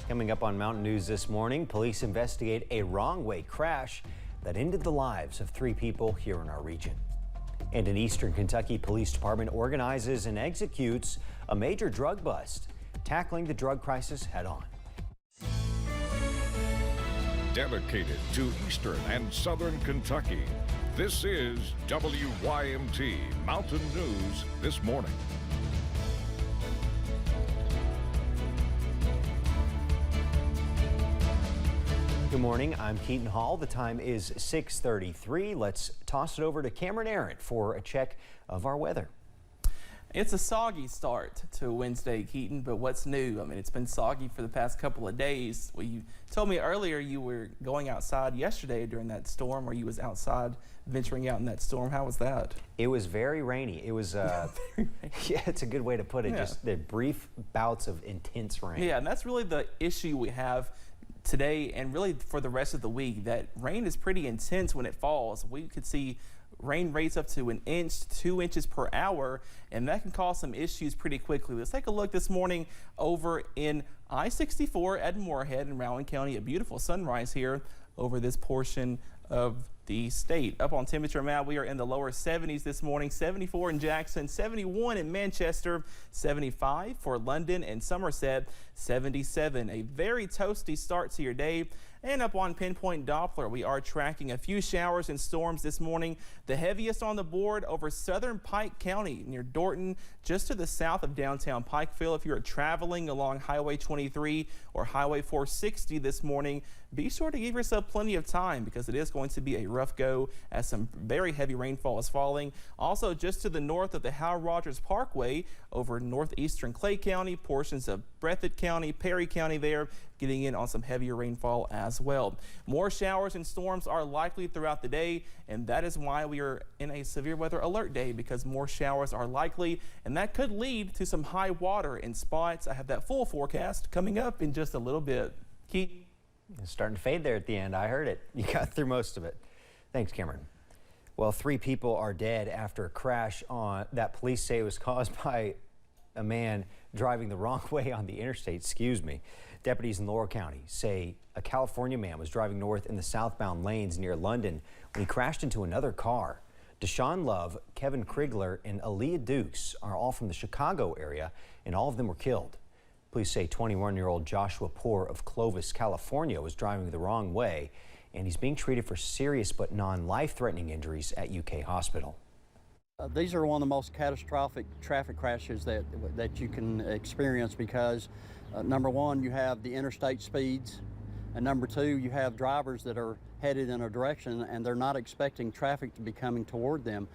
Coming up on Mountain News this morning, police investigate a wrong-way crash that ended the lives of 3 people here in our region. And an Eastern Kentucky Police Department organizes and executes a major drug bust, tackling the drug crisis head-on. Dedicated to Eastern and Southern Kentucky, this is WYMT Mountain News this morning. Good morning, I'm Keaton Hall. The time is 6:33. Let's toss it over to Cameron Arrett for a check of our weather. It's a soggy start to Wednesday, Keaton, but what's new? I mean, it's been soggy for the past couple of days. Well, you told me earlier you were going outside yesterday during that storm, or you was outside venturing out in that storm. How was that? It was very rainy. It was, yeah, it's a good way to put it. Yeah. Just the brief bouts of intense rain. Yeah, and that's really the issue we have today and really for the rest of the week. That rain is pretty intense when it falls. We could see rain rates up to 1 inch to 2 inches per hour, and that can cause some issues pretty quickly. Let's take a look this morning over in I-64 at Moorhead in Rowan County. A beautiful sunrise here over this portion of the state. Up on temperature map, we are in the lower 70s this morning. 74 in Jackson, 71 in Manchester, 75 for London and Somerset, 77. A very toasty start to your day. And up on Pinpoint Doppler, we are tracking a few showers and storms this morning. The heaviest on the board over southern Pike County near Dorton, just to the south of downtown Pikeville. If you're traveling along Highway 23 or Highway 460 this morning, be sure to give yourself plenty of time because it is going to be a rough go as some very heavy rainfall is falling. Also, just to the north of the Hal Rogers Parkway over northeastern Clay County, portions of Breathitt County, Perry County there, getting in on some heavier rainfall as well. More showers and storms are likely throughout the day, and that is why we are in a severe weather alert day, because more showers are likely, and that could lead to some high water in spots. I have that full forecast coming up in just a little bit. Keith? It's starting to fade there at the end. I heard it. You got through most of it. Thanks, Cameron. Well, 3 people are dead after a crash that police say was caused by a man driving the wrong way on the interstate. Excuse me. Deputies in Laurel County say a California man was driving north in the southbound lanes near London when he crashed into another car. Deshaun Love, Kevin Krigler, and Aaliyah Dukes are all from the Chicago area, and all of them were killed. Police say 21-year-old Joshua Poor of Clovis, California, was driving the wrong way, and he's being treated for serious but non-life-threatening injuries at UK Hospital. These are one of the most catastrophic traffic crashes that you can experience because, number one, you have the interstate speeds, and number two, you have drivers that are headed in a direction and they're not expecting traffic to be coming toward them.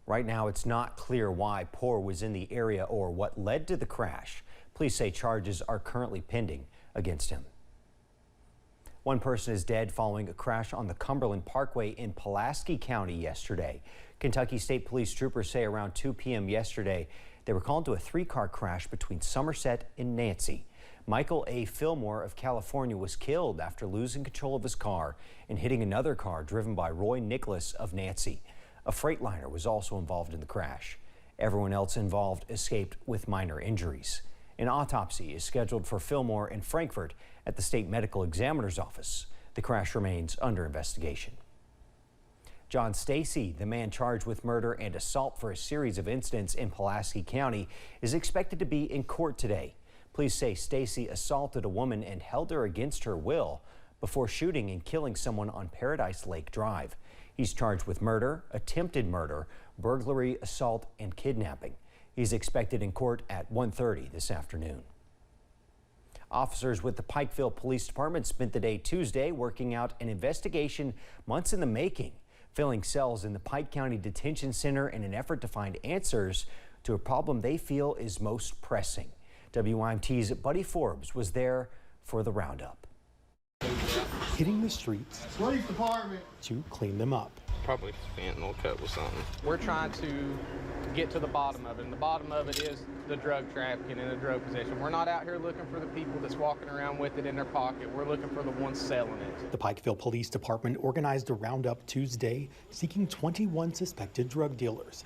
Right now, it's not clear why Poor was in the area or what led to the crash. Police say charges are currently pending against him. One person is dead following a crash on the Cumberland Parkway in Pulaski County yesterday. Kentucky State Police troopers say around 2 p.m. yesterday, they were called to a 3-car crash between Somerset and Nancy. Michael A. Fillmore of California was killed after losing control of his car and hitting another car driven by Roy Nicholas of Nancy. A Freightliner was also involved in the crash. Everyone else involved escaped with minor injuries. An autopsy is scheduled for Fillmore in Frankfort at the state medical examiner's office. The crash remains under investigation. John Stacy, the man charged with murder and assault for a series of incidents in Pulaski County, is expected to be in court today. Police say Stacy assaulted a woman and held her against her will before shooting and killing someone on Paradise Lake Drive. He's charged with murder, attempted murder, burglary, assault, and kidnapping. He's expected in court at 1:30 this afternoon. Officers with the Pikeville Police Department spent the day Tuesday working out an investigation months in the making, filling cells in the Pike County Detention Center in an effort to find answers to a problem they feel is most pressing. WYMT's Buddy Forbes was there for the roundup. Hitting the streets Police Department to clean them up. Probably fentanyl cut with something. We're trying to get to the bottom of it, and the bottom of it is the drug trafficking and the drug possession. We're not out here looking for the people that's walking around with it in their pocket. We're looking for the ones selling it. The Pikeville Police Department organized a roundup Tuesday seeking 21 suspected drug dealers.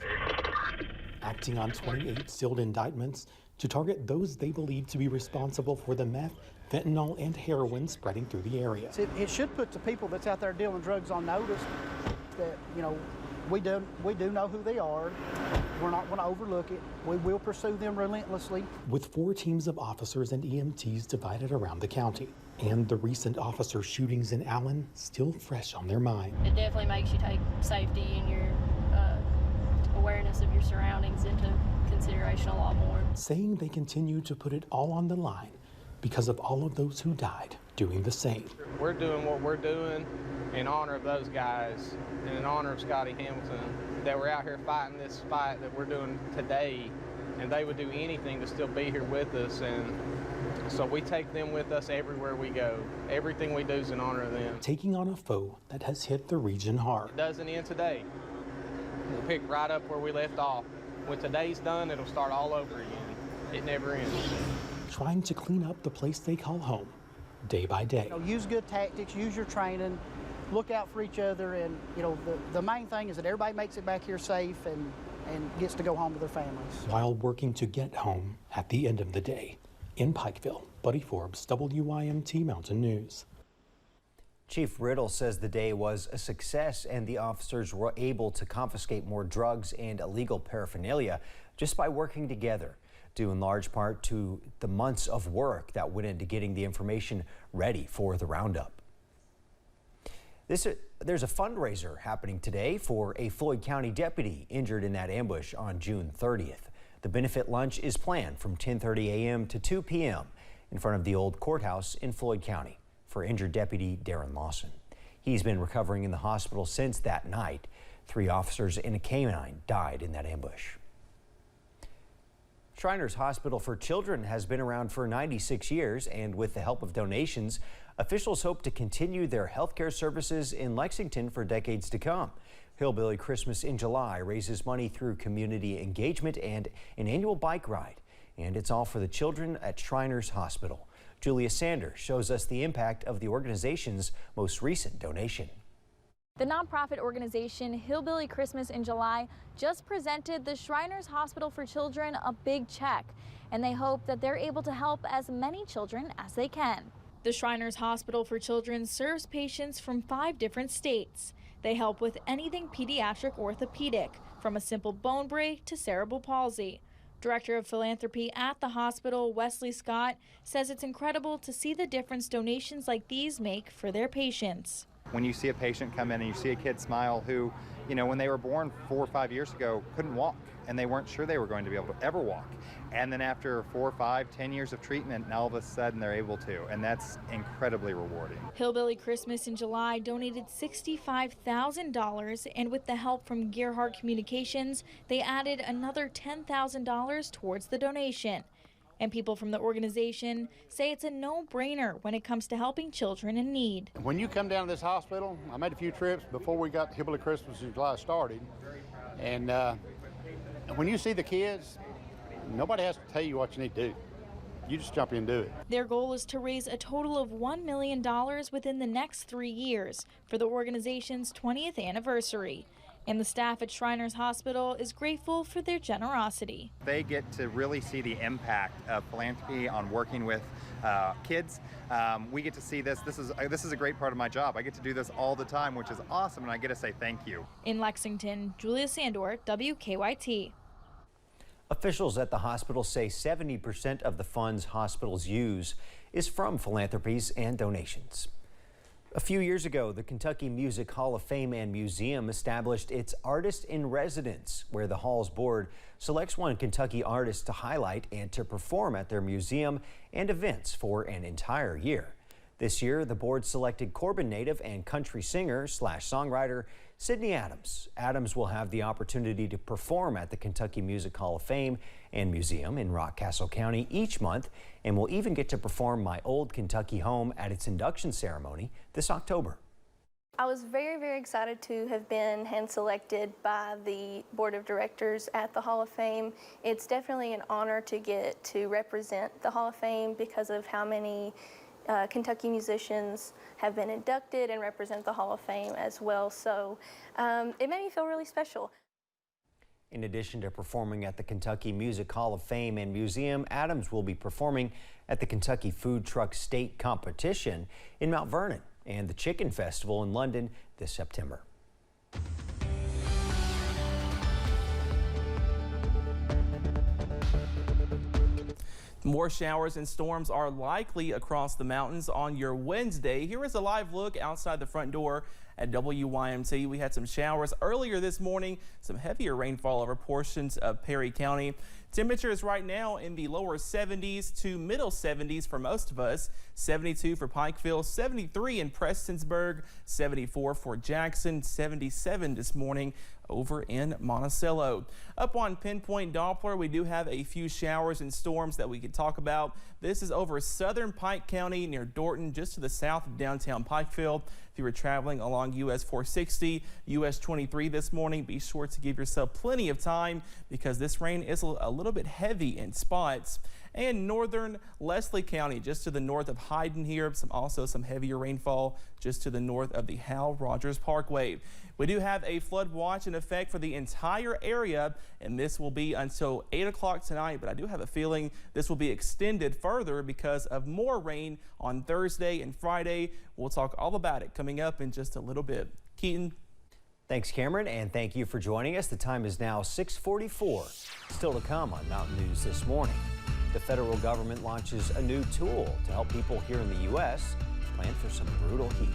Acting on 28 sealed indictments, to target those they believe to be responsible for the meth, fentanyl, and heroin spreading through the area. It should put the people that's out there dealing drugs on notice that, you know, we do know who they are. We're not going to overlook it. We will pursue them relentlessly. With 4 teams of officers and EMTs divided around the county, and the recent officer shootings in Allen still fresh on their mind. It definitely makes you take safety and your awareness of your surroundings into consideration a lot more. Saying they continue to put it all on the line because of all of those who died doing the same. We're doing what we're doing in honor of those guys and in honor of Scotty Hamilton that we're out here fighting this fight that we're doing today, and they would do anything to still be here with us, and so we take them with us everywhere we go. Everything we do is in honor of them. Taking on a foe that has hit the region hard. It doesn't end today. We'll pick right up where we left off. When today's done, it'll start all over again. It never ends. Trying to clean up the place they call home, day by day. You know, use good tactics, use your training, look out for each other, and you know the main thing is that everybody makes it back here safe and gets to go home to their families. While working to get home at the end of the day. In Pikeville, Buddy Forbes, WYMT Mountain News. Chief Riddle says the day was a success and the officers were able to confiscate more drugs and illegal paraphernalia just by working together, due in large part to the months of work that went into getting the information ready for the roundup. There's a fundraiser happening today for a Floyd County deputy injured in that ambush on June 30th. The benefit lunch is planned from 10:30 a.m. to 2 p.m. in front of the old courthouse in Floyd County for injured deputy Darren Lawson. He's been recovering in the hospital since that night. 3 officers and a canine died in that ambush. Shriners Hospital for Children has been around for 96 years, and with the help of donations, officials hope to continue their healthcare services in Lexington for decades to come. Hillbilly Christmas in July raises money through community engagement and an annual bike ride. And it's all for the children at Shriners Hospital. Julia Sanders shows us the impact of the organization's most recent donation. The nonprofit organization Hillbilly Christmas in July just presented the Shriners Hospital for Children a big check, and they hope that they're able to help as many children as they can. The Shriners Hospital for Children serves patients from 5 different states. They help with anything pediatric orthopedic, from a simple bone break to cerebral palsy. Director of Philanthropy at the hospital, Wesley Scott, says it's incredible to see the difference donations like these make for their patients. When you see a patient come in and you see a kid smile who, you know, when they were born 4 or 5 years ago, couldn't walk, and they weren't sure they were going to be able to ever walk. And then after 4, 5, 10 years of treatment, now all of a sudden they're able to, and that's incredibly rewarding. Hillbilly Christmas in July donated $65,000, and with the help from Gearhart Communications, they added another $10,000 towards the donation. And people from the organization say it's a no-brainer when it comes to helping children in need. When you come down to this hospital, I made a few trips before we got Hillbilly Christmas in July started, and when you see the kids, nobody has to tell you what you need to do. You just jump in and do it. Their goal is to raise a total of $1 million within the next 3 years for the organization's 20th anniversary. And the staff at Shriners Hospital is grateful for their generosity. They get to really see the impact of philanthropy on working with kids. We get to see this. This is a great part of my job. I get to do this all the time, which is awesome, and I get to say thank you. In Lexington, Julia Sandor, WKYT. Officials at the hospital say 70% of the funds hospitals use is from philanthropies and donations. A few years ago, the Kentucky Music Hall of Fame and Museum established its Artist in Residence, where the Hall's board selects one Kentucky artist to highlight and to perform at their museum and events for an entire year. This year, the board selected Corbin native and country singer/songwriter Sydney Adams. Adams will have the opportunity to perform at the Kentucky Music Hall of Fame and Museum in Rockcastle County each month, and will even get to perform My Old Kentucky Home at its induction ceremony this October. I was very, very excited to have been hand-selected by the board of directors at the Hall of Fame. It's definitely an honor to get to represent the Hall of Fame because of how many Kentucky musicians have been inducted and represent the Hall of Fame as well. So it made me feel really special. In addition to performing at the Kentucky Music Hall of Fame and Museum, Adams will be performing at the Kentucky Food Truck State Competition in Mount Vernon and the Chicken Festival in London this September. More showers and storms are likely across the mountains on your Wednesday. Here is a live look outside the front door at WYMT. We had some showers earlier this morning, some heavier rainfall over portions of Perry County. Temperatures right now in the lower 70s to middle 70s for most of us. 72 for Pikeville, 73 in Prestonsburg, 74 for Jackson, 77 this morning over in Monticello. Up on Pinpoint Doppler, we do have a few showers and storms that we could talk about. This is over southern Pike County near Dorton, just to the south of downtown Pikeville. If you were traveling along US 460, US 23 this morning, be sure to give yourself plenty of time because this rain is a little bit heavy in spots. And northern Leslie County, just to the north of Hyden here, also some heavier rainfall just to the north of the Hal Rogers Parkway. We do have a flood watch in effect for the entire area, and this will be until 8 o'clock tonight, but I do have a feeling this will be extended further because of more rain on Thursday and Friday. We'll talk all about it coming up in just a little bit. Keaton. Thanks, Cameron, and thank you for joining us. The time is now 6:44. Still to come on Mountain News this morning. The federal government launches a new tool to help people here in the U.S. plan for some brutal heat.